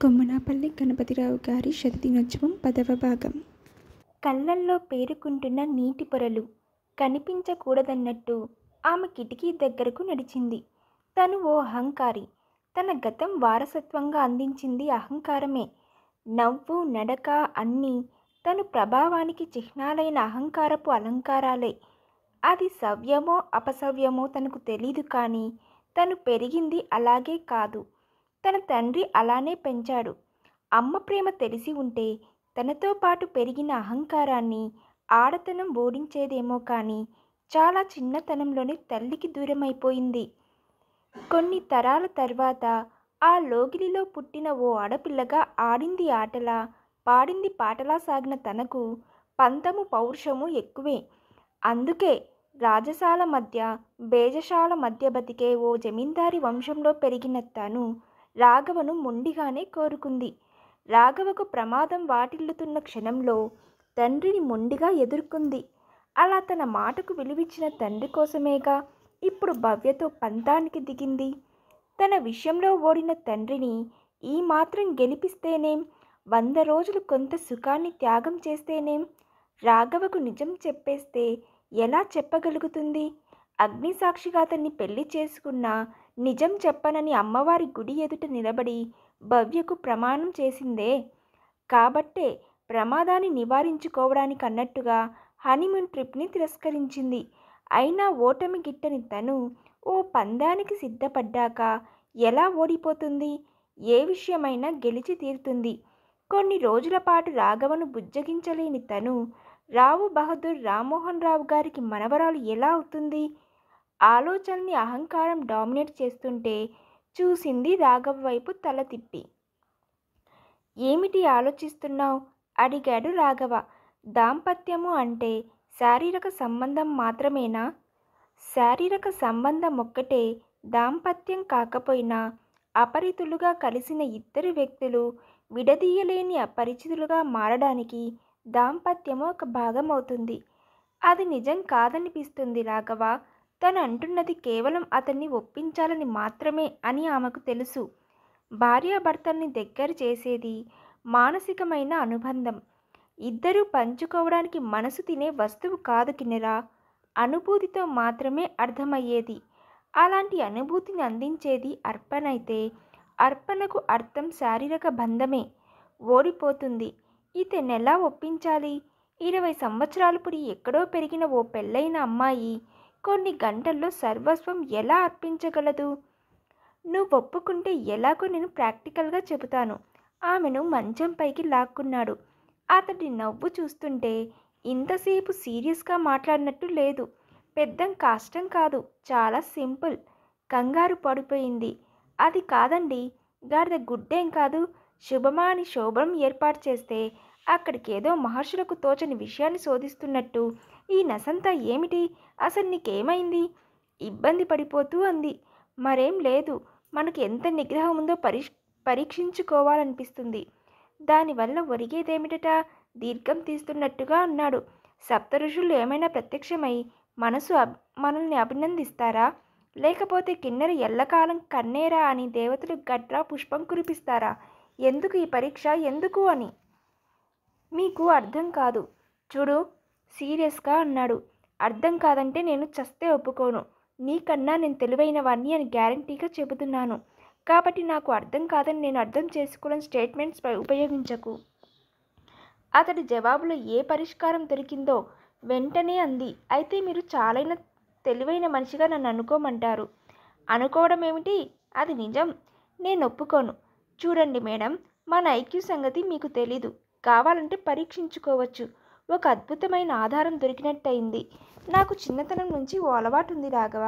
కొమ్మనాపల్లి గణపతిరావు గారి శతదినోత్సవం 10వ భాగం. కళ్ళల్లో పేరుకుంటున్న నీటి పొరలు కనిపించకూడదన్నట్టు ఆమె కిటికీ దగ్గరకు నడిచింది. తను ఓ అహంకారి. తన గతం వారసత్వంగా అందించింది అహంకారమే. నవ్వు, నడక అన్నీ తను ప్రభావానికి చిహ్నాలైన అహంకారపు అలంకారాలే. అది సవ్యమో అపసవ్యమో తనకు తెలీదు, కానీ తను పెరిగింది అలాగే కాదు. తన తండ్రి అలానే పెంచాడు. అమ్మ ప్రేమ తెలిసి ఉంటే తనతో పాటు పెరిగిన అహంకారాన్ని, ఆడతనం ఓడించేదేమో, కానీ చాలా చిన్నతనంలోనే తల్లికి దూరమైపోయింది. కొన్ని తరాల తర్వాత ఆ లోగిలిలో పుట్టిన ఓ ఆడపిల్లగా ఆడింది ఆటలా, పాడింది పాటలా సాగిన తనకు పంతము పౌరుషము ఎక్కువే. అందుకే రాజసాల మధ్య, బేజశాల మధ్య బతికే ఓ జమీందారి వంశంలో పెరిగిన తను రాఘవను మొండిగానే కోరుకుంది. రాఘవకు ప్రమాదం వాటిల్లుతున్న క్షణంలో తండ్రిని మొండిగా ఎదుర్కొంది. అలా తన మాటకు విలువిచ్చిన తండ్రి కోసమేగా ఇప్పుడు భవ్యతో పంతానికి దిగింది. తన విషయంలో ఓడిన తండ్రిని ఈ మాత్రం గెలిపిస్తేనేం, 100 రోజులు కొంత సుఖాన్ని త్యాగం చేస్తేనేం, రాఘవకు నిజం చెప్పేస్తే ఎలా చెప్పగలుగుతుంది? అగ్నిసాక్షిగా అతన్ని పెళ్లి చేసుకున్నా నిజం చెప్పనని అమ్మవారి గుడి ఎదుట నిలబడి భవ్యకు ప్రమాణం చేసిందే. కాబట్టే ప్రమాదాన్ని నివారించుకోవడానికి అన్నట్టుగా హనీమూన్ ట్రిప్ని తిరస్కరించింది. అయినా ఓటమి గిట్టని తను ఓ పందానికి సిద్ధపడ్డాక ఎలా ఓడిపోతుంది? ఏ విషయమైనా గెలిచి తీరుతుంది. కొన్ని రోజుల పాటు రాఘవను బుజ్జగించలేని తను రావు బహదూర్ రామ్మోహన్ రావు గారికి మనవరాలు ఎలా అవుతుంది? ఆలోచనని అహంకారం డామినేట్ చేస్తుంటే చూసింది రాఘవ వైపు తల తిప్పి. ఏమిటి ఆలోచిస్తున్నావు? అడిగాడు రాఘవ. దాంపత్యము అంటే శారీరక సంబంధం మాత్రమేనా? శారీరక సంబంధం ఒక్కటే దాంపత్యం కాకపోయినా అపరితులుగా కలిసిన ఇద్దరు వ్యక్తులు విడదీయలేని అపరిచితులుగా మారడానికి దాంపత్యము ఒక భాగం అవుతుంది. అది నిజం కాదనిపిస్తుంది రాఘవ. తను అంటున్నది కేవలం అతన్ని ఒప్పించాలని మాత్రమే అని ఆమెకు తెలుసు. భార్యాభర్తల్ని దగ్గర చేసేది మానసికమైన అనుబంధం. ఇద్దరూ పంచుకోవడానికి మనసు తినే వస్తువు కాదు కిన్నెరా. అనుభూతితో మాత్రమే అర్థమయ్యేది. అలాంటి అనుభూతిని అందించేది అర్పణ అయితే అర్పణకు అర్థం శారీరక బంధమే. ఓడిపోతుంది. ఇతనెలా ఒప్పించాలి? 20 సంవత్సరాలు పుడి ఎక్కడో పెరిగిన ఓ పెళ్ళైన అమ్మాయి కొన్ని గంటల్లో సర్వస్వం ఎలా అర్పించగలదు? నువ్వు ఒప్పుకుంటే ఎలాగో నేను ప్రాక్టికల్గా చెబుతాను. ఆమెను మంచం పైకి లాక్కున్నాడు. అతడి నవ్వు చూస్తుంటే ఇంతసేపు సీరియస్గా మాట్లాడినట్టు లేదు. పెద్ద కష్టం కాదు, చాలా సింపుల్. కంగారు పడిపోయింది. అది కాదండి, గాడిద గుడ్డేం కాదు. శుభమా అని శోభనం ఏర్పాటు చేస్తే అక్కడికేదో మహర్షులకు తోచని విషయాన్ని శోధిస్తున్నట్టు ఈ నసంతా ఏమిటి? అసలు నీకేమైంది? ఇబ్బంది పడిపోతూ అంది. మరేం లేదు, మనకు ఎంత నిగ్రహం ఉందో పరీక్షించుకోవాలనిపిస్తుంది. దానివల్ల ఒరిగేదేమిటట? దీర్ఘం తీస్తున్నట్టుగా అన్నాడు. సప్తఋషులు ఏమైనా ప్రత్యక్షమై మనల్ని అభినందిస్తారా? లేకపోతే కిన్నెర ఎల్లకాలం కన్నేరా అని దేవతలు గట్రా పుష్పం కురిపిస్తారా? ఎందుకు ఈ పరీక్ష? ఎందుకు అని మీకు అర్థం కాదు. చూడు, సీరియస్గా అన్నాడు. అర్థం కాదంటే నేను చస్తే ఒప్పుకోను. నీకన్నా నేను తెలివైన వాణ్ణి అని గ్యారంటీగా చెబుతున్నాను. కాబట్టి నాకు అర్థం కాదని నేను అర్థం చేసుకోవడం స్టేట్మెంట్స్ ఉపయోగించకు. అతడి జవాబులో ఏ పరిష్కారం దొరికిందో వెంటనే అంది. అయితే మీరు చాలా తెలివైన మనిషిగా నన్ను అనుకోమంటారు. అనుకోవడం ఏమిటి? అది నిజం. నేను ఒప్పుకోను. చూడండి మేడం, మన ఐక్యూ సంగతి మీకు తెలీదు. కావాలంటే పరీక్షించుకోవచ్చు. ఒక అద్భుతమైన ఆధారం దొరికినట్టయింది. నాకు చిన్నతనం నుంచి ఓ అలవాటు ఉంది రాఘవ.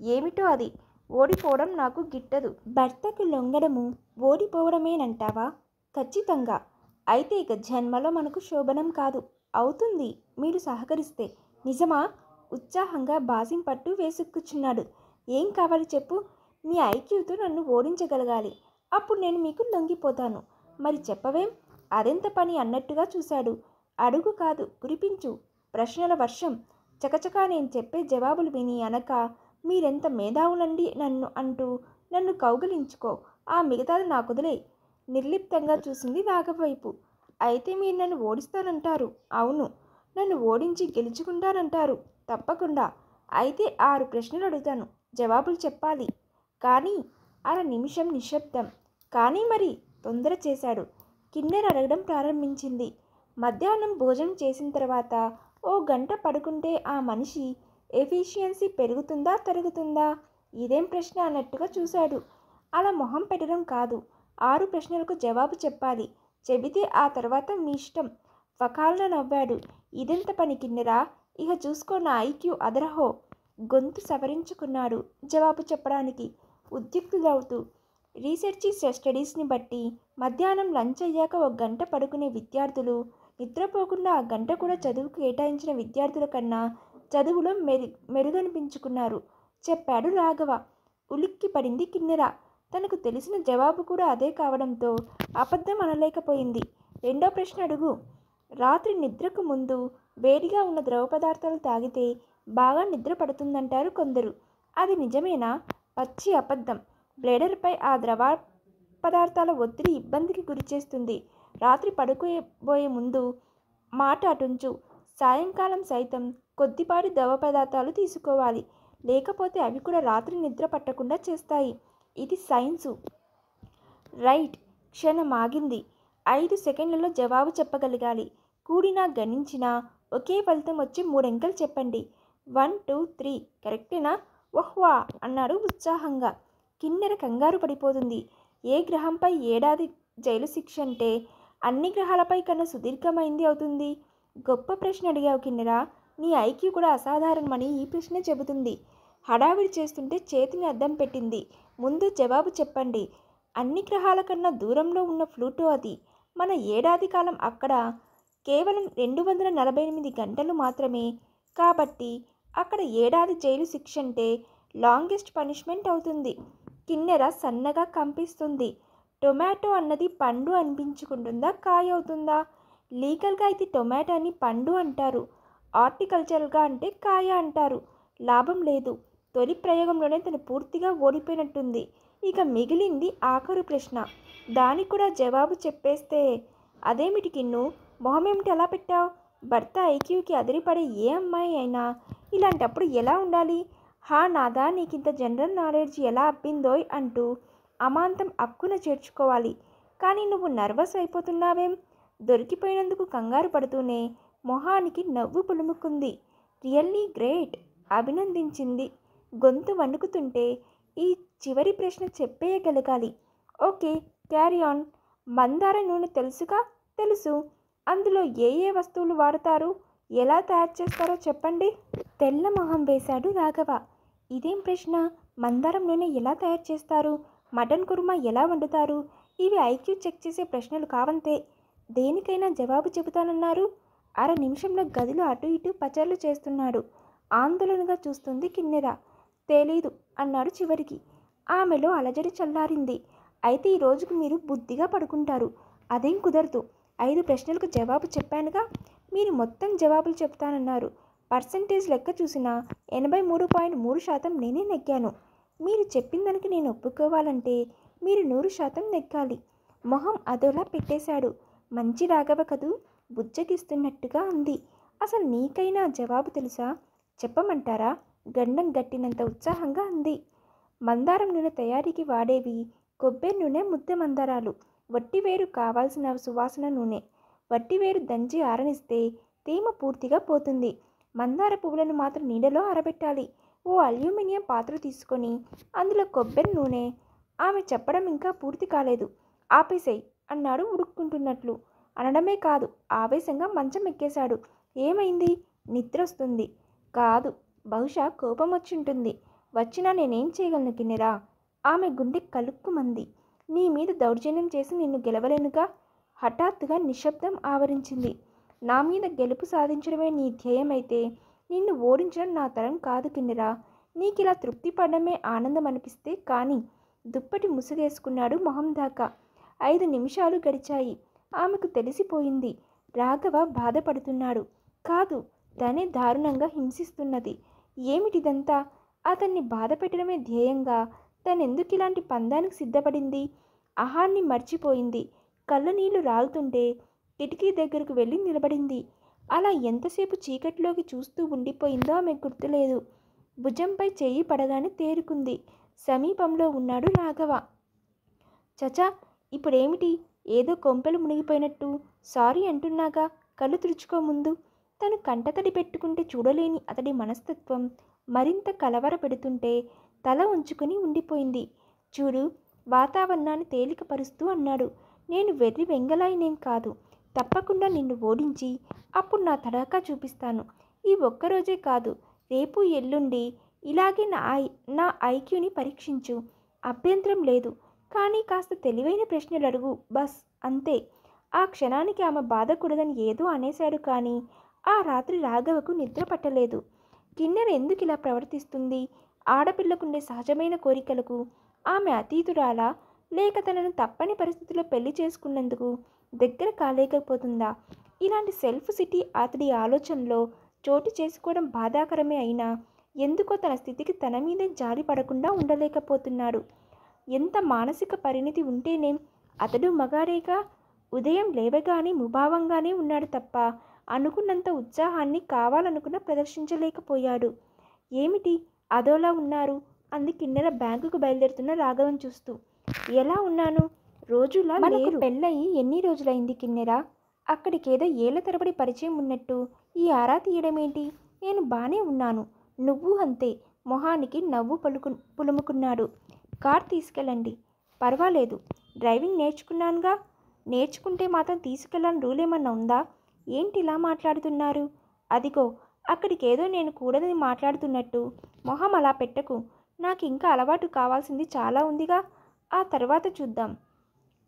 ఏమిటో అది. ఓడిపోవడం నాకు గిట్టదు. భర్తకు లొంగడము ఓడిపోవడమేనంటావా? ఖచ్చితంగా. అయితే ఇక జన్మలో మనకు శోభనం కాదు. అవుతుంది, మీరు సహకరిస్తే. నిజమా? ఉత్సాహంగా బాజింపట్టు వేసుక్కుచున్నాడు. ఏం కావాలి చెప్పు. నీ ఐక్యూతో నన్ను ఓడించగలగాలి. అప్పుడు నేను మీకు లొంగిపోతాను. మరి చెప్పవేం? అదెంత పని అన్నట్టుగా చూశాడు. అడుగు కాదు, కురిపించు. ప్రశ్నల వర్షం. చకచకా నేను చెప్పే జవాబులు విని అనక మీరెంత మేధావులండి నన్ను అంటూ నన్ను కౌగిలించుకో. ఆ మిగతాది నాకొదిలే. నిర్లిప్తంగా చూసింది రాఘవ వైపు. అయితే మీరు నన్ను ఓడిస్తానంటారు? అవును. నన్ను ఓడించి గెలుచుకుంటానంటారు? తప్పకుండా. అయితే 6 ప్రశ్నలు అడుగుతాను, జవాబులు చెప్పాలి. కానీ అర నిమిషం నిశ్శబ్దం. కానీ మరి తొందర చేశాడు. కిన్నెర అడగడం ప్రారంభించింది. మధ్యాహ్నం భోజనం చేసిన తర్వాత ఓ గంట పడుకుంటే ఆ మనిషి ఎఫిషియన్సీ పెరుగుతుందా తరుగుతుందా? ఇదేం ప్రశ్న అన్నట్టుగా చూశాడు. అలా మొహం పెట్టడం కాదు, 6 ప్రశ్నలకు జవాబు చెప్పాలి. చెబితే ఆ తర్వాత మీ ఇష్టం. ఫకాల్న నవ్వాడు. ఇదెంత పని కిన్నెరా, ఇక చూసుకో నా ఐక్యూ అదరహో. గొంతు సవరించుకున్నాడు జవాబు చెప్పడానికి ఉద్యుక్తులవుతూ. రీసెర్చ్ స్టడీస్ని బట్టి మధ్యాహ్నం లంచ్ అయ్యాక 1 గంట పడుకునే విద్యార్థులు నిద్రపోకుండా ఆ గంట కూడా చదువుకు కేటాయించిన విద్యార్థుల కన్నా చదువులో మెరుగనిపించుకున్నారు చెప్పాడు రాఘవ. ఉలిక్కి పడింది కిన్నెర. తనకు తెలిసిన జవాబు కూడా అదే కావడంతో అబద్ధం అనలేకపోయింది. 2వ ప్రశ్న అడుగు. రాత్రి నిద్రకు ముందు వేడిగా ఉన్న ద్రవ పదార్థాలు తాగితే బాగా నిద్ర పడుతుందంటారు కొందరు. అది నిజమేనా? పచ్చి అబద్ధం. బ్లేడర్పై ఆ ద్రవ పదార్థాల ఒత్తిడి ఇబ్బందికి గురిచేస్తుంది. రాత్రి పడుకోబోయే ముందు మాట అటుంచు, సాయంకాలం సైతం కొద్దిపాటి ద్రవ పదార్థాలు తీసుకోవాలి. లేకపోతే అవి కూడా రాత్రి నిద్ర పట్టకుండా చేస్తాయి. ఇది సైన్సు. రైట్. క్షణం ఆగింది. 5 సెకండ్లలో జవాబు చెప్పగలగాలి. కూడినా గణించినా ఒకే ఫలితం వచ్చి 3 అంకెలు చెప్పండి. 1 2 3 కరెక్టేనా? ఓహ్వా అన్నాడు ఉత్సాహంగా. కిన్నెర కంగారు పడిపోతుంది. ఏ గ్రహంపై ఏడాది జైలు శిక్ష అంటే అన్ని గ్రహాలపై కన్నా సుదీర్ఘమైంది అవుతుంది. గొప్ప ప్రశ్న అడిగావు కిన్నెరా. నీ ఐక్యూ కూడా అసాధారణమని ఈ ప్రశ్న చెబుతుంది. హడావిడి చేస్తుంటే చేతిని అద్దం పెట్టింది. ముందు జవాబు చెప్పండి. అన్ని గ్రహాల కన్నా దూరంలో ఉన్న ప్లూటో అది. మన ఏడాది కాలం అక్కడ కేవలం 248 గంటలు మాత్రమే. కాబట్టి అక్కడ ఏడాది జైలు శిక్ష అంటే లాంగెస్ట్ పనిష్మెంట్ అవుతుంది. కిన్నెర సన్నగా కంపిస్తుంది. టొమాటో అన్నది పండు అనిపించుకుంటుందా, కాయ అవుతుందా? లీగల్గా అయితే టొమాటోని పండు అంటారు, హార్టికల్చరల్గా అంటే కాయ అంటారు. లాభం లేదు. తొలి ప్రయోగంలోనే తను పూర్తిగా ఓడిపోయినట్టుంది. ఇక మిగిలింది ఆఖరు ప్రశ్న. దానికి కూడా జవాబు చెప్పేస్తే. అదేమిటి కిన్ను, మొహమేమిటి అలా పెట్టావు? భర్త ఐక్యూకి అదిరిపడే ఏ అమ్మాయి అయినా ఇలాంటప్పుడు ఎలా ఉండాలి? హా నాదా, నీకింత జనరల్ నాలెడ్జ్ ఎలా అబ్బిందోయ్ అంటూ అమాంతం అక్కున చేర్చుకోవాలి. కానీ నువ్వు నర్వస్ అయిపోతున్నావేం? దొరికిపోయినందుకు కంగారు పడుతూనే మొహానికి నవ్వు పులుముకుంది. Really great, అభినందించింది. గొంతు వణుకుతుంటే ఈ చివరి ప్రశ్న చెప్పేయగలగాలి. Okay, carry on. మందార నూనె తెలుసుగా? తెలుసు. అందులో ఏ ఏ వస్తువులు వాడతారు, ఎలా తయారు చేస్తారో చెప్పండి. తెల్ల మొహం వేశాడు రాఘవ. ఇదేం ప్రశ్న? మందారం నూనె ఎలా తయారు చేస్తారు? మటన్ కుర్మా ఎలా వండుతారు? ఇవి ఐక్యూ చెక్ చేసే ప్రశ్నలు కావంతే. దేనికైనా జవాబు చెబుతానన్నారు. అర నిమిషంలో గదిలో అటు ఇటు పచర్లు చేస్తున్నాడు. ఆందోళనగా చూస్తుంది కిన్నెర. తెలీదు అన్నాడు చివరికి. ఆమెలో అలజడి చల్లారింది. అయితే ఈ రోజుకు మీరు బుద్ధిగా పడుకుంటారు. అదేం కుదరదు. 5 ప్రశ్నలకు జవాబు చెప్పానుగా. మీరు మొత్తం జవాబులు చెప్తానన్నారు. పర్సంటేజ్ లెక్క చూసినా 83.3% నేనే నెగ్గాను. మీరు చెప్పిన దానికి నేను ఒప్పుకోవాలంటే మీరు 100% నెగ్గాలి. మొహం అదోలా పెట్టేశాడు. మంచి రాఘవ కదూ, బుజ్జగిస్తున్నట్టుగా అంది. అసలు నీకైనా జవాబు తెలుసా? చెప్పమంటారా? గండం గట్టినంత ఉత్సాహంగా అంది. మందారం నూనె తయారీకి వాడేవి కొబ్బరి నూనె, ముద్ద మందారాలు. వట్టివేరు కావాల్సిన సువాసన నూనె. వట్టివేరు దంచి ఆరనిస్తే తేమ పూర్తిగా పోతుంది. మందార పువ్వులను మాత్రం నీడలో ఆరబెట్టాలి. ఓ అల్యూమినియం పాత్ర తీసుకొని అందులో కొబ్బరి నూనె. ఆమె చెప్పడం ఇంకా పూర్తి కాలేదు. ఆపేసేయ్ అన్నాడు ఉడుక్కుంటున్నట్లు. అనడమే కాదు, ఆవేశంగా మంచం ఎక్కేశాడు. ఏమైంది? నిద్ర వస్తుంది కాదు, బహుశా కోపం వచ్చుంటుంది. వచ్చినా నేనేం చేయగలను కిన్నెరా? ఆమె గుండె కలుక్కుమంది. నీ మీద దౌర్జన్యం చేసి నిన్ను గెలవలేనుగా. హఠాత్తుగా నిశ్శబ్దం ఆవరించింది. నా మీద గెలుపు సాధించడమే నీ ధ్యేయమైతే నిన్ను ఓడించడం నా తరం కాదు కిన్నెరా. నీకిలా తృప్తి పడడమే ఆనందం అనిపిస్తే కానీ. దుప్పటి ముసుగేసుకున్నాడు మొహం దాకా. 5 నిమిషాలు గడిచాయి. ఆమెకు తెలిసిపోయింది రాఘవ బాధపడుతున్నాడు. కాదు, తనే దారుణంగా హింసిస్తున్నది. ఏమిటిదంతా? అతన్ని బాధ పెట్టడమే ధ్యేయంగా తనెందుకు ఇలాంటి పందానికి సిద్ధపడింది? ఆహాన్ని మర్చిపోయింది. కళ్ళ నీళ్లు రాలుతుంటే కిటికీ దగ్గరకు వెళ్ళి నిలబడింది. అలా ఎంతసేపు చీకటిలోకి చూస్తూ ఉండిపోయిందో ఆమె గుర్తులేదు. భుజంపై చెయ్యి పడగానే తేరుకుంది. సమీపంలో ఉన్నాడు రాఘవ. చచా, ఇప్పుడేమిటి? ఏదో కొంపెలు మునిగిపోయినట్టు సారీ అంటున్నాగా, కళ్ళు తుడుచుకో ముందు. తను కంటతడి పెట్టుకుంటే చూడలేని అతడి మనస్తత్వం మరింత కలవర పెడుతుంటే తల ఉంచుకుని ఉండిపోయింది. చూడు, వాతావరణాన్ని తేలికపరుస్తూ అన్నాడు. నేను వెర్రి వెంగళాయినేం కాదు. తప్పకుండా నిన్ను ఓడించి అప్పుడు నా తడాకా చూపిస్తాను. ఈ ఒక్కరోజే కాదు, రేపు ఎల్లుండి ఇలాగే నా ఐక్యూని పరీక్షించు. అభ్యంతరం లేదు. కానీ కాస్త తెలివైన ప్రశ్నలు అడుగు, బస్, అంతే. ఆ క్షణానికి ఆమె బాధకూడదని ఏదో అనేశాడు. కానీ ఆ రాత్రి రాఘవకు నిద్ర పట్టలేదు. కిన్నెర ఎందుకు ఇలా ప్రవర్తిస్తుంది? ఆడపిల్లకుండే సహజమైన కోరికలకు ఆమె అతీతురాలా, లేక తనను తప్పని పరిస్థితుల్లో పెళ్లి చేసుకున్నందుకు దగ్గర కాలేకపోతుందా? ఇలాంటి సెల్ఫ్ సిటీ అతడి ఆలోచనలో చోటు చేసుకోవడం బాధాకరమే అయినా ఎందుకో తన స్థితికి తన మీదే జాలి పడకుండా ఉండలేకపోతున్నాడు. ఎంత మానసిక పరిణితి ఉంటేనేం, అతడు మగాడేగా. ఉదయం లేవగానే ముభావంగానే ఉన్నాడు తప్ప అనుకున్నంత ఉత్సాహాన్ని కావాలనుకున్న ప్రదర్శించలేకపోయాడు. ఏమిటి అదోలా ఉన్నారు? అంది కిన్నెర బ్యాంకుకు బయలుదేరుతున్న రాఘవన్ చూస్తూ. ఎలా ఉన్నాను? రోజులా లేరు. పెళ్ళయి ఎన్ని రోజులైంది కిన్నెర? అక్కడికేదో ఏళ్ల తరబడి పరిచయం ఉన్నట్టు ఈ ఆరా తీయడమేంటి? నేను బానే ఉన్నాను. నువ్వు అంతే. మొహానికి నవ్వు పులుముకున్నాడు. కార్ తీసుకెళ్ళండి. పర్వాలేదు, డ్రైవింగ్ నేర్చుకున్నానుగా. నేర్చుకుంటే మాత్రం తీసుకెళ్ళని రూల్ ఏమన్నా ఉందా? ఏంటి ఇలా మాట్లాడుతున్నారు? అదిగో అక్కడికేదో నేను కూడదని మాట్లాడుతున్నట్టు మొహం అలా పెట్టకు. నాకు ఇంకా అలవాటు కావాల్సింది చాలా ఉందిగా. ఆ తర్వాత చూద్దాం.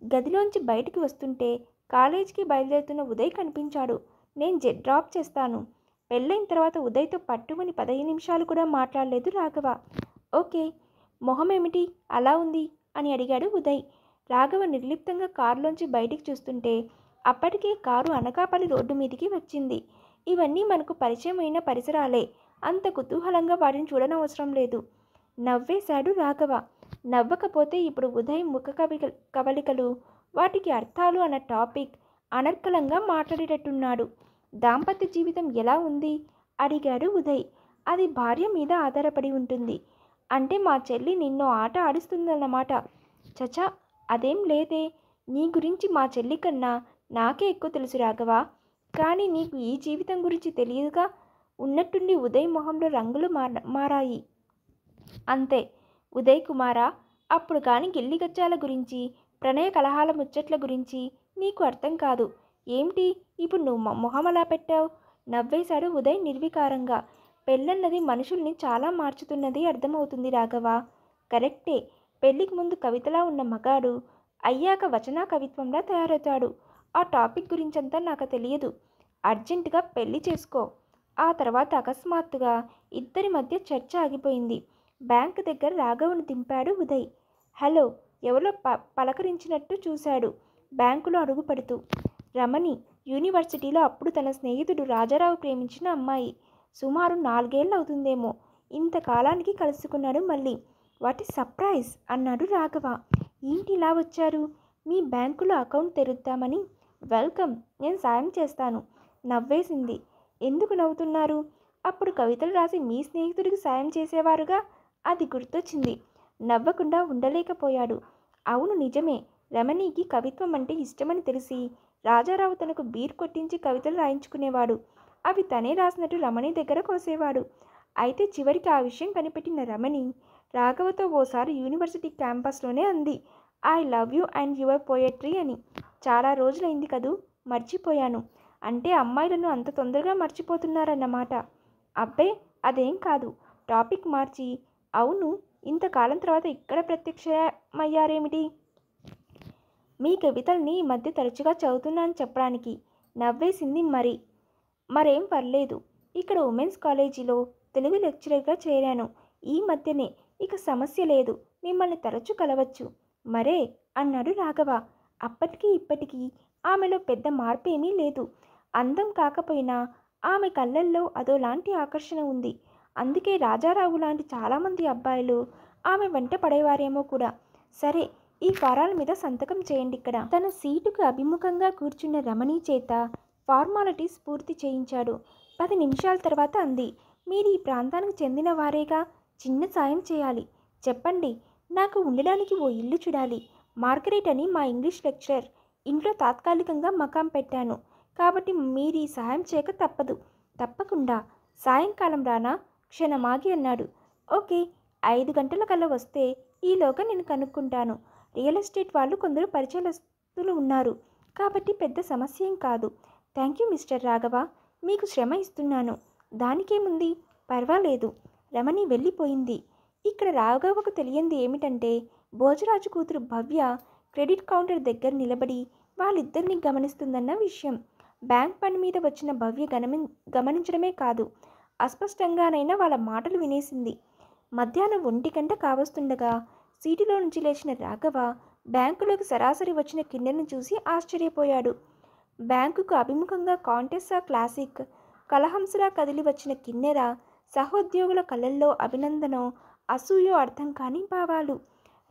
గదిలోంచి బయటికి వస్తుంటే కాలేజీకి బయలుదేరుతున్న ఉదయ్ కనిపించాడు. నేను డ్రాప్ చేస్తాను. పెళ్ళైన తర్వాత ఉదయ్తో పట్టుమని 15 నిమిషాలు కూడా మాట్లాడలేదు రాఘవ. ఓకే. మొహం ఏమిటి అలా ఉంది అని అడిగాడు ఉదయ్. రాఘవ నిర్లిప్తంగా కారులోంచి బయటికి చూస్తుంటే అప్పటికే కారు అనకాపల్లి రోడ్డు మీదికి వచ్చింది. ఇవన్నీ మనకు పరిచయమైన పరిసరాలే. అంత కుతూహలంగా వాటిని చూడనవసరం లేదు. నవ్వేశాడు రాఘవ. నవ్వకపోతే ఇప్పుడు ఉదయ్ ముఖ కవలికలు, వాటికి అర్థాలు అన్న టాపిక్ అనర్కలంగా మాట్లాడేటట్టున్నాడు. దాంపత్య జీవితం ఎలా ఉంది అడిగాడు ఉదయ్. అది భార్య మీద ఆధారపడి ఉంటుంది. అంటే మా చెల్లి నిన్నో ఆట ఆడిస్తుందన్నమాట. చచా, అదేం లేదే. నీ గురించి మా చెల్లి కన్నా నాకే ఎక్కువ తెలుసు రాఘవ. కానీ నీకు ఈ జీవితం గురించి తెలియదుగా. ఉన్నట్టుండి ఉదయ్ మొహంలో రంగులు మారాయి. అంతే. ఉదయ్ కుమారా, అప్పుడు కానీ గిల్లి గజ్జాల గురించి, ప్రణయ కలహాల ముచ్చట్ల గురించి నీకు అర్థం కాదు. ఏమిటి ఇప్పుడు నువ్వు మొహం అలా పెట్టావు? నవ్వేశాడు ఉదయ్ నిర్వికారంగా. పెళ్ళన్నది మనుషుల్ని చాలా మార్చుతున్నది అర్థమవుతుంది రాఘవ. కరెక్టే. పెళ్ళికి ముందు కవితలా ఉన్న మగాడు అయ్యాక వచనా కవిత్వంలా తయారవుతాడు. ఆ టాపిక్ గురించంతా నాకు తెలియదు. అర్జెంటుగా పెళ్లి చేసుకో. ఆ తర్వాత అకస్మాత్తుగా ఇద్దరి మధ్య చర్చ ఆగిపోయింది. బ్యాంక్ దగ్గర రాఘవను దింపాడు ఉదయ్. హలో, ఎవరో పలకరించినట్టు చూశాడు బ్యాంకులో అడుగు పెడుతూ. రమణి, యూనివర్సిటీలో అప్పుడు తన స్నేహితుడు రాజారావు ప్రేమించిన అమ్మాయి. సుమారు 4 ఏళ్ళు అవుతుందేమో. ఇంతకాలానికి కలుసుకున్నాడు మళ్ళీ. వాటి సర్ప్రైజ్ అన్నాడు రాఘవ. ఏంటి ఇలా వచ్చారు? మీ బ్యాంకులో అకౌంట్ తెరుద్దామని. వెల్కమ్, నేను సాయం చేస్తాను. నవ్వేసింది. ఎందుకు నవ్వుతున్నారు? అప్పుడు కవితలు రాసి మీ స్నేహితుడికి సాయం చేసేవారుగా. అది గుర్తొచ్చింది. నవ్వకుండా ఉండలేకపోయాడు. అవును, నిజమే. రమణికి కవిత్వం అంటే ఇష్టమని తెలిసి రాజారావు తనకు బీర్ కొట్టించి కవితలు రాయించుకునేవాడు. అవి తనే రాసినట్టు రమణి దగ్గర కోసేవాడు. అయితే చివరికి ఆ విషయం కనిపెట్టిన రమణి రాఘవతో ఓసారి యూనివర్సిటీ క్యాంపస్లోనే అంది, I love you and your poetry అని. చాలా రోజులైంది కదూ, మర్చిపోయాను. అంటే అమ్మాయిలను అంత తొందరగా మర్చిపోతున్నారన్నమాట. అబ్బే, అదేం కాదు. టాపిక్ మార్చి, అవును, ఇంతకాలం తర్వాత ఇక్కడ ప్రత్యక్షమయ్యారేమిటి? మీ కవితల్ని ఈ మధ్య తరచుగా చదువుతున్నానని చెప్పడానికి. నవ్వేసింది. మరేం పర్లేదు. ఇక్కడ ఉమెన్స్ కాలేజీలో తెలుగు లెక్చరర్గా చేరాను ఈ మధ్యనే. ఇక సమస్య లేదు. మిమ్మల్ని తరచూ కలవచ్చు. మరే అన్నాడు రాఘవ. అప్పటికీ ఇప్పటికీ ఆమెలో పెద్ద మార్పు ఏమీ లేదు. అందం కాకపోయినా ఆమె కళ్ళల్లో అదోలాంటి ఆకర్షణ ఉంది. అందుకే రాజారావు లాంటి చాలామంది అబ్బాయిలు ఆమె వెంట పడేవారేమో కూడా. సరే, ఈ ఫారాల మీద సంతకం చేయండి ఇక్కడ. తన సీటుకు అభిముఖంగా కూర్చున్న రమణి చేత ఫార్మాలిటీస్ పూర్తి చేయించాడు. 10 నిమిషాల తర్వాత అంది, మీరు ఈ ప్రాంతానికి చెందిన వారేగా, చిన్న సాయం చేయాలి. చెప్పండి. నాకు ఉండడానికి ఓ ఇల్లు చూడాలి. మార్గరెట్ అని మా ఇంగ్లీష్ లెక్చరర్ ఇంట్లో తాత్కాలికంగా మకాం పెట్టాను. కాబట్టి మీరు ఈ సహాయం చేయక తప్పదు. తప్పకుండా. సాయంకాలం రానా? క్షణమాగి అన్నాడు. ఓకే, 5 గంటల కల్లా వస్తే ఈలోగా నేను కనుక్కుంటాను. రియల్ ఎస్టేట్ వాళ్ళు కొందరు పరిచయస్తులు ఉన్నారు. కాబట్టి పెద్ద సమస్య ఏం కాదు. Thank you mister Raghava. మీకు శ్రమ ఇస్తున్నాను. దానికేముంది, పర్వాలేదు. రమణి వెళ్ళిపోయింది. ఇక్కడ రాఘవకు తెలియంది ఏమిటంటే, భోజరాజు కూతురు భవ్య క్రెడిట్ కౌంటర్ దగ్గర నిలబడి వాళ్ళిద్దరిని గమనిస్తుందన్న విషయం. బ్యాంక్ పని మీద వచ్చిన భవ్య గమనించడమే కాదు, అస్పష్టంగానైనా వాళ్ళ మాటలు వినేసింది. మధ్యాహ్నం 1 గంట కావస్తుండగా సీటులో నుంచి లేచిన రాఘవ బ్యాంకులోకి సరాసరి వచ్చిన కిన్నెరను చూసి ఆశ్చర్యపోయాడు. బ్యాంకుకు అభిముఖంగా కాంటెస్సా క్లాసిక్ కలహంసలా కదిలి వచ్చిన కిన్నెర సహోద్యోగుల కళ్ళల్లో అభినందనో అసూయో అర్థం కాని భావాలు.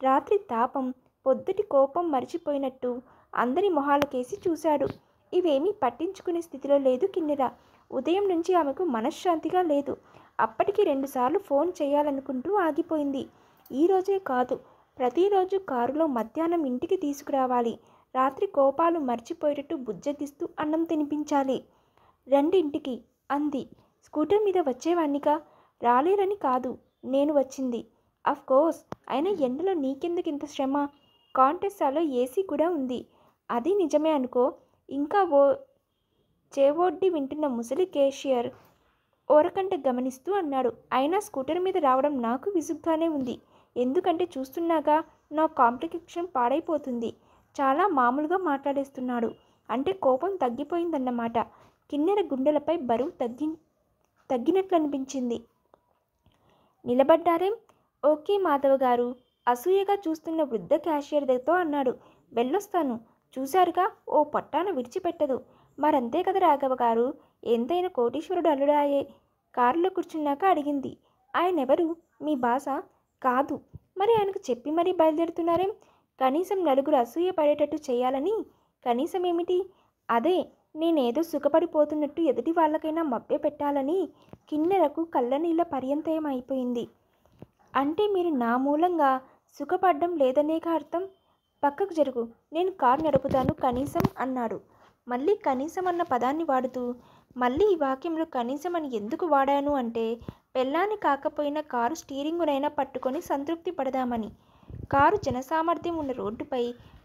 రాత్రి తాపం, పొద్దుటి కోపం మరిచిపోయినట్టు అందరి మొహాలకేసి చూశాడు. ఇవేమీ పట్టించుకునే స్థితిలో లేదు కిన్నెర. ఉదయం నుంచి ఆమెకు మనశ్శాంతిగా లేదు. అప్పటికి 2 సార్లు ఫోన్ చేయాలనుకుంటూ ఆగిపోయింది. ఈరోజే కాదు, ప్రతిరోజు కారులో మధ్యాహ్నం ఇంటికి తీసుకురావాలి. రాత్రి కోపాలు మర్చిపోయేటట్టు బుజ్జగిస్తూ అన్నం తినిపించాలి. రండి ఇంటికి అంది. స్కూటర్ మీద వచ్చేవాణ్ణిగా. రాలేరని కాదు, నేను వచ్చింది. Of course. అయినా ఎండలో నీకెందుకు ఇంత శ్రమ? కాంటెస్సాలో ఏసీ కూడా ఉంది. అది నిజమే అనుకో. ఇంకా చేవొడ్డి వింటున్న ముసలి కేషియర్ ఓరకంట గమనిస్తూ అన్నాడు. అయినా స్కూటర్ మీద రావడం నాకు విసుగ్గానే ఉంది. ఎందుకంటే చూస్తున్నాగా నా కాంప్లికేషన్ పాడైపోతుంది. చాలా మామూలుగా మాట్లాడేస్తున్నాడు. అంటే కోపం తగ్గిపోయిందన్నమాట. కిన్నెర గుండెలపై బరువు తగ్గినట్లు అనిపించింది. నిలబడ్డారేం? ఓకే మాధవ్ గారు అసూయగా చూస్తున్న వృద్ధ క్యాషియర్తో అన్నాడు. వెళ్ళొస్తాను. చూశారుగా, ఓ పట్టాన విడిచిపెట్టదు. మరంతే కదా రాఘవ గారు, ఎంతైనా కోటీశ్వరుడు అల్లుడాయే. కారులో కూర్చున్నాక అడిగింది. ఆయనెవరు? మీ బాస? కాదు. మరి ఆయనకు చెప్పి మరీ బయలుదేరుతున్నారేం? కనీసం నలుగురు అసూయ పడేటట్టు చేయాలని. కనీసం ఏమిటి? అదే, నేనేదో సుఖపడిపోతున్నట్టు ఎదుటి వాళ్ళకైనా మభ్య పెట్టాలని. కిన్నెరకు కళ్ళనీళ్ళ పర్యంతయం అయిపోయింది. అంటే మీరు నా మూలంగా సుఖపడ్డం లేదనేగా అర్థం? పక్కకు జరుగు, నేను కారు నడుపుతాను కనీసం అన్నాడు. మళ్ళీ కనీసం అన్న పదాన్ని వాడుతూ, మళ్ళీ ఈ వాక్యంలో కనీసం అని ఎందుకు వాడాను అంటే, పెళ్ళాన్ని కాకపోయినా కారు స్టీరింగునైనా పట్టుకొని సంతృప్తి పడదామని. కారు జనసామర్థ్యం ఉన్న రోడ్డుపై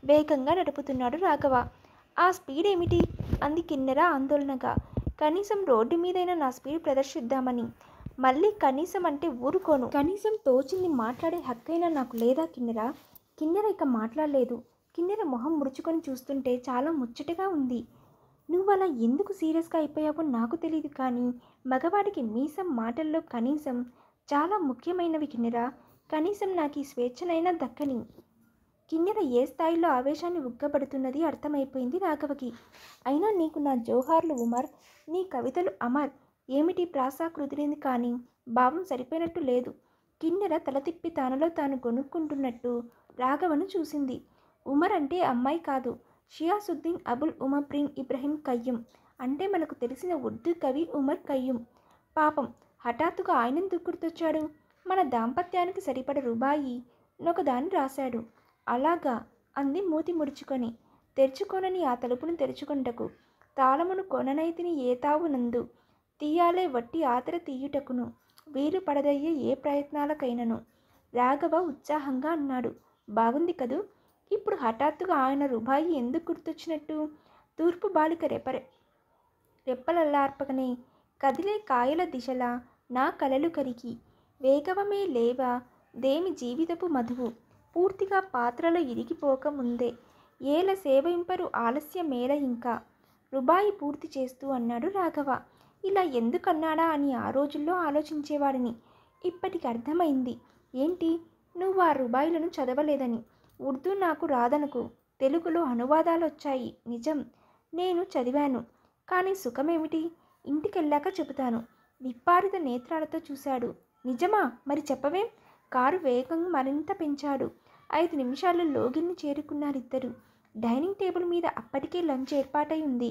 వేగంగా నడుపుతున్నాడు రాఘవ. ఆ స్పీడ్ ఏమిటి? అంది కిన్నెర ఆందోళనగా. కనీసం రోడ్డు మీదైనా నా స్పీడ్ ప్రదర్శిద్దామని. మళ్ళీ కనీసం అంటే ఊరుకోను. కనీసం తోచింది మాట్లాడే హక్కైనా నాకు లేదా కిన్నెర? కిన్నెర ఇక మాట్లాడలేదు. కిన్నెర మొహం ముడుచుకొని చూస్తుంటే చాలా ముచ్చటగా ఉంది. నువ్వు అలా ఎందుకు సీరియస్గా అయిపోయావో నాకు తెలియదు, కానీ మగవాడికి మీసం మాటల్లో కనీసం చాలా ముఖ్యమైనవి కిన్నెర. కనీసం నాకు ఈ స్వేచ్ఛనైనా దక్కని. కిన్నెర ఏ స్థాయిలో ఆవేశాన్ని ఉగ్గబడుతున్నది అర్థమైపోయింది రాఘవకి. అయినా నీకు నా జోహార్లు ఉమర్, నీ కవితలు అమర్. ఏమిటి ప్రాస కుదిరింది, కానీ భావం సరిపోయినట్టు లేదు. కిన్నెర తల తిప్పి తానులో తాను గొనుక్కుంటున్నట్టు రాఘవను చూసింది. ఉమర్ అంటే అమ్మాయి కాదు, షియాసుద్దీన్ అబుల్ ఉమబ్రిన్ ఇబ్రహీం కయ్యూమ్. అంటే మనకు తెలిసిన ఉర్దూ కవి ఉమర్ కయ్యూమ్. పాపం, హఠాత్తుగా ఆయనెందుకు గుర్తొచ్చాడు? మన దాంపత్యానికి సరిపడ రుబాయి నొకదాన్ని రాశాడు. అలాగా అంది మూతి ముడుచుకొని. తెరుచుకొనని ఆ తలుపును తెరుచుకొంటకు తాళమును కొననైతిని ఏ తావు నందు తీయాలే వట్టి ఆతర తీయుటకును వీలు పడదయ్యే ఏ ప్రయత్నాలకైనను. రాఘవ ఉత్సాహంగా అన్నాడు. బాగుంది కదూ. ఇప్పుడు హఠాత్తుగా ఆయన రుబాయి ఎందుకు గుర్తొచ్చినట్టు? తూర్పు బాలిక రెప్పలల్లార్పకనే కదిలే కాయల దిశలా నా కలలు కరికి వేగవమే లేవా దేమి జీవితపు మధువు పూర్తిగా పాత్రలో ఇరిగిపోక ముందే ఏల సేవింపరు ఆలస్యమేల ఇంకా. రుబాయి పూర్తి చేస్తూ అన్నాడు రాఘవ. ఇలా ఎందుకన్నాడా అని ఆ రోజుల్లో ఆలోచించేవాడిని. ఇప్పటికి అర్థమైంది. ఏంటి? నువ్వు ఆ రుబాయిలను చదవలేదని. ఉర్దూ నాకు రాదనుకు. తెలుగులో అనువాదాలు వచ్చాయి నిజం. నేను చదివాను. కానీ సుఖమేమిటి? ఇంటికెళ్ళాక చెబుతాను. విప్పారిత నేత్రాలతో చూశాడు. నిజమా? మరి చెప్పవేం? కారు వేగం మరింత పెంచాడు. 5 నిమిషాల్లో లోగిల్ని చేరుకున్నారిద్దరు. డైనింగ్ టేబుల్ మీద అప్పటికే లంచ్ ఏర్పాటై ఉంది.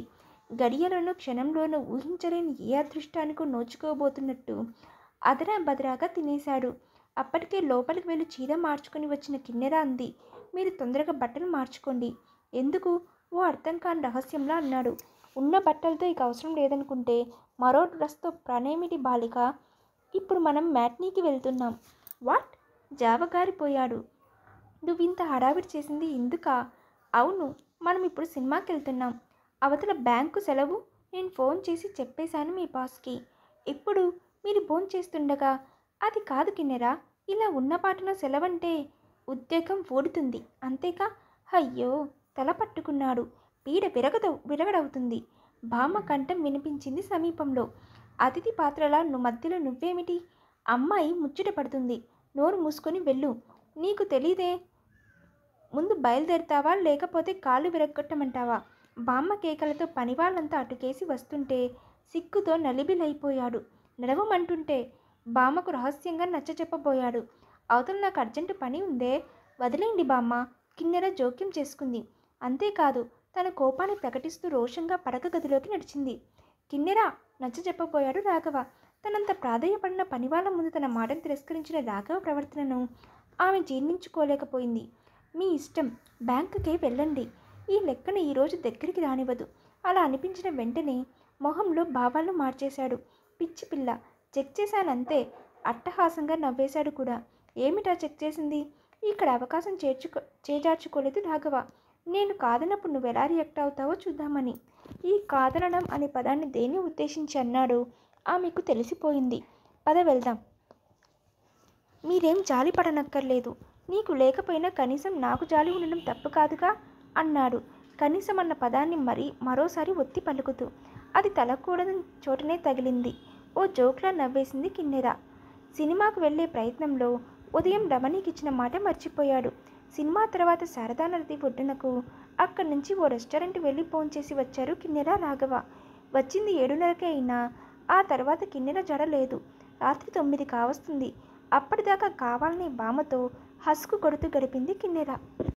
గడియలోనూ క్షణంలోనూ ఊహించలేని ఏ అదృష్టానికో నోచుకోబోతున్నట్టు అదరా బదరాగా తినేశాడు. అప్పటికే లోపలికి వెళ్ళి చీర మార్చుకొని వచ్చిన కిన్నెర అంది, మీరు తొందరగా బట్టలు మార్చుకోండి. ఎందుకు? ఓ అర్థం కాని రహస్యంలా అన్నాడు. ఉన్న బట్టలతో ఇక అవసరం లేదనుకుంటే మరో డ్రెస్తో పనేమిటి బాలిక? ఇప్పుడు మనం మ్యాట్నీకి వెళ్తున్నాం. వాట్? జావగారిపోయాడు. నువ్వింత హడావిడి చేసింది ఎందుకా? అవును, మనం ఇప్పుడు సినిమాకి వెళ్తున్నాం. అవతల బ్యాంకు సెలవు నేను ఫోన్ చేసి చెప్పేశాను మీ బాస్కి. ఇప్పుడు మీరు భోంచేస్తుండగా. అది కాదు కిన్నెరా, ఇలా ఉన్నపాటున సెలవంటే ఉద్యోగం ఊడుతుంది అంతేకా? అయ్యో, తల పట్టుకున్నాడు. పీడ విరగడవుతుంది. బామ్మ కంఠం వినిపించింది సమీపంలో. అతిథి పాత్రలా మధ్యలో నువ్వేమిటి? అమ్మాయి ముచ్చట పడుతుంది. నోరు మూసుకొని వెళ్ళు. నీకు తెలీదే. ముందు బయలుదేరుతావా లేకపోతే కాళ్ళు విరగొట్టమంటావా? బామ్మ కేకలతో పనివాళ్ళంతా అటుకేసి వస్తుంటే సిగ్గుతో నలిబిలైపోయాడు. నడవమంటుంటే బామ్మకు రహస్యంగా నచ్చచెప్పబోయాడు. అవతల నాకు అర్జెంటు పని ఉందే, వదిలేండి బామ్మ. కిన్నెర జోక్యం చేసుకుంది. అంతేకాదు, తన కోపాన్ని ప్రకటిస్తూ రోషంగా పడక గదిలోకి నడిచింది. కిన్నెర నచ్చచెప్పబోయాడు రాఘవ. తనంత ప్రాధేయపడిన పనివాళ్ళ ముందు తన మాటను తిరస్కరించిన రాఘవ ప్రవర్తనను ఆమె జీర్ణించుకోలేకపోయింది. మీ ఇష్టం, బ్యాంకుకే వెళ్ళండి. ఈ లెక్కన ఈరోజు దగ్గరికి రానివ్వదు. అలా అనిపించిన వెంటనే మొహంలో భావాలను మార్చేశాడు. పిచ్చి పిల్ల, చెక్ చేశానంతే. అట్టహాసంగా నవ్వేశాడు కూడా. ఏమిటా చెక్ చేసింది? ఇక్కడ అవకాశం చేజార్చుకోలేదు రాఘవ. నేను కాదన్నప్పుడు నువ్వు ఎలా రియాక్ట్ అవుతావో చూద్దామని. ఈ కాదనడం అనే పదాన్ని దేన్ని ఉద్దేశించి అన్నాడో ఆమెకు తెలిసిపోయింది. పద వెళ్దాం. మీరేం జాలి పడనక్కర్లేదు. నీకు లేకపోయినా కనీసం నాకు జాలి ఉండడం తప్పు కాదుగా అన్నాడు. కనీసం అన్న పదాన్ని మరోసారి ఒత్తి పలుకుతూ. అది తలకూడని చోటనే తగిలింది. ఓ జోక్లా నవ్వేసింది కిన్నెర. సినిమాకు వెళ్లే ప్రయత్నంలో ఉదయం రమణికి ఇచ్చిన మాట మర్చిపోయాడు. సినిమా తర్వాత శారదా నది ఒడ్డునకు అక్కడి నుంచి ఓ రెస్టారెంట్ వెళ్ళి భోంచేసి వచ్చారు కిన్నెర రాఘవ. వచ్చింది 7:30కే అయినా ఆ తర్వాత కిన్నెర జడ లేదు. రాత్రి 9 కావస్తుంది. అప్పటిదాకా కావాలనే బామ్మతో హస్కు కొడుతూ గడిపింది కిన్నెర.